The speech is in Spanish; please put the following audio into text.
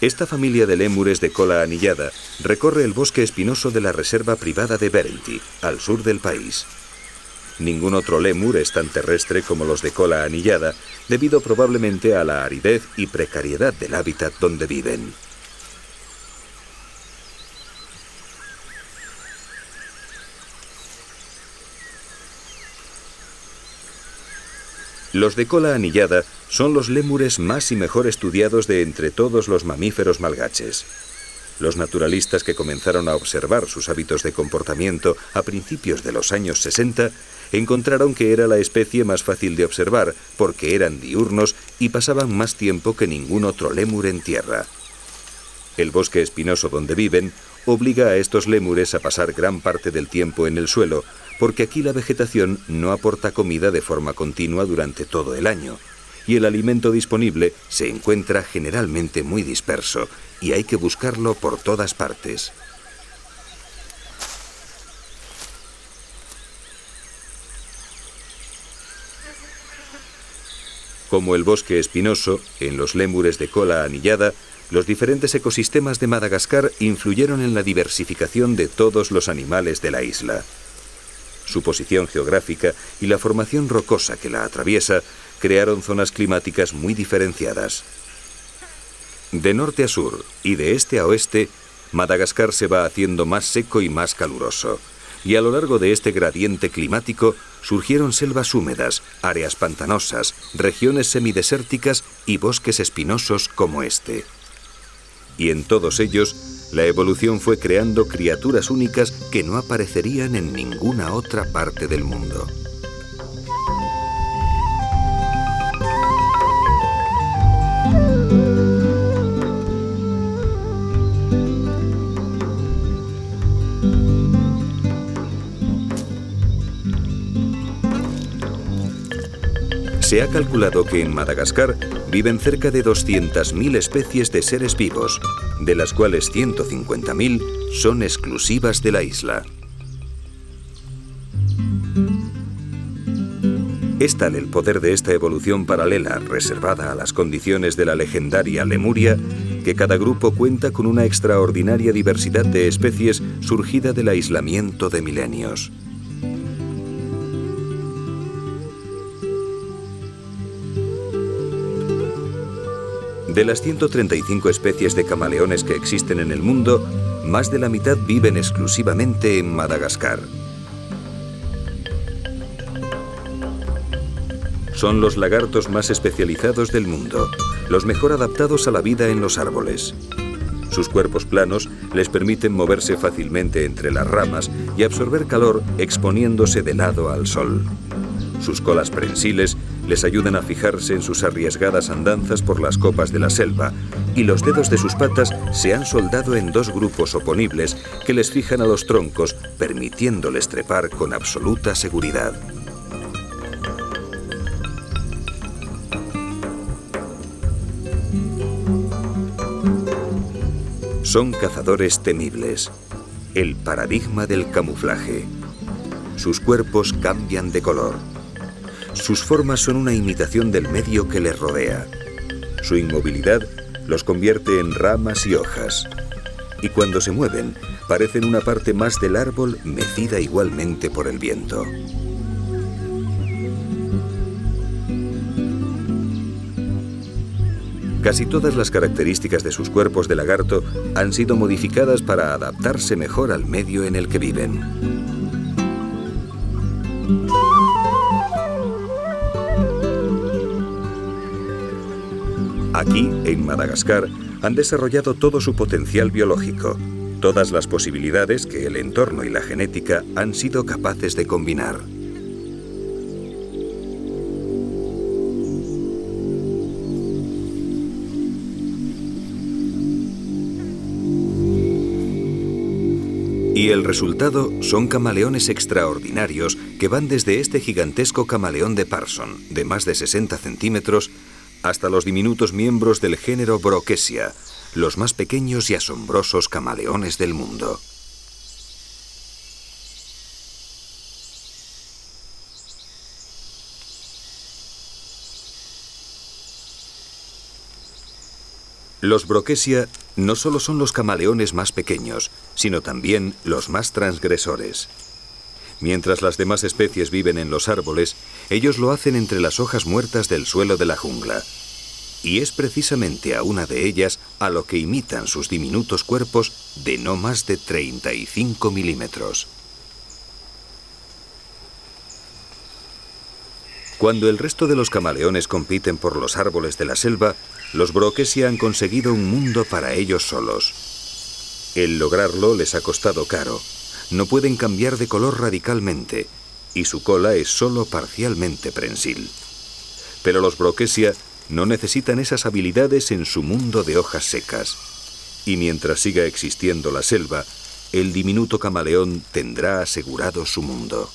Esta familia de lémures de cola anillada recorre el bosque espinoso de la reserva privada de Berenty, al sur del país. Ningún otro lémur es tan terrestre como los de cola anillada, debido probablemente a la aridez y precariedad del hábitat donde viven. Los de cola anillada son los lémures más y mejor estudiados de entre todos los mamíferos malgaches. Los naturalistas que comenzaron a observar sus hábitos de comportamiento a principios de los años 60 encontraron que era la especie más fácil de observar porque eran diurnos y pasaban más tiempo que ningún otro lémur en tierra. El bosque espinoso donde viven obliga a estos lémures a pasar gran parte del tiempo en el suelo, porque aquí la vegetación no aporta comida de forma continua durante todo el año, y el alimento disponible se encuentra generalmente muy disperso, y hay que buscarlo por todas partes. Como el bosque espinoso, en los lémures de cola anillada, los diferentes ecosistemas de Madagascar influyeron en la diversificación de todos los animales de la isla. Su posición geográfica y la formación rocosa que la atraviesa crearon zonas climáticas muy diferenciadas. De norte a sur y de este a oeste, Madagascar se va haciendo más seco y más caluroso, y a lo largo de este gradiente climático surgieron selvas húmedas, áreas pantanosas, regiones semidesérticas y bosques espinosos como este. Y en todos ellos, la evolución fue creando criaturas únicas que no aparecerían en ninguna otra parte del mundo. Se ha calculado que en Madagascar viven cerca de 200.000 especies de seres vivos, de las cuales 150.000 son exclusivas de la isla. Es tal el poder de esta evolución paralela, reservada a las condiciones de la legendaria Lemuria, que cada grupo cuenta con una extraordinaria diversidad de especies surgida del aislamiento de milenios. De las 135 especies de camaleones que existen en el mundo, más de la mitad viven exclusivamente en Madagascar. Son los lagartos más especializados del mundo, los mejor adaptados a la vida en los árboles. Sus cuerpos planos les permiten moverse fácilmente entre las ramas y absorber calor exponiéndose de lado al sol. Sus colas prensiles les ayudan a fijarse en sus arriesgadas andanzas por las copas de la selva, y los dedos de sus patas se han soldado en dos grupos oponibles que les fijan a los troncos, permitiéndoles trepar con absoluta seguridad. Son cazadores temibles, el paradigma del camuflaje. Sus cuerpos cambian de color. Sus formas son una imitación del medio que les rodea. Su inmovilidad los convierte en ramas y hojas. Y cuando se mueven, parecen una parte más del árbol mecida igualmente por el viento. Casi todas las características de sus cuerpos de lagarto han sido modificadas para adaptarse mejor al medio en el que viven. Aquí, en Madagascar, han desarrollado todo su potencial biológico, todas las posibilidades que el entorno y la genética han sido capaces de combinar. Y el resultado son camaleones extraordinarios que van desde este gigantesco camaleón de Parson, de más de 60 centímetros, hasta los diminutos miembros del género Brookesia, los más pequeños y asombrosos camaleones del mundo. Los Brookesia no solo son los camaleones más pequeños, sino también los más transgresores. Mientras las demás especies viven en los árboles, ellos lo hacen entre las hojas muertas del suelo de la jungla. Y es precisamente a una de ellas a lo que imitan sus diminutos cuerpos de no más de 35 milímetros. Cuando el resto de los camaleones compiten por los árboles de la selva, los Brookesia han conseguido un mundo para ellos solos. El lograrlo les ha costado caro. No pueden cambiar de color radicalmente, y su cola es solo parcialmente prensil. Pero los Brookesia no necesitan esas habilidades en su mundo de hojas secas. Y mientras siga existiendo la selva, el diminuto camaleón tendrá asegurado su mundo.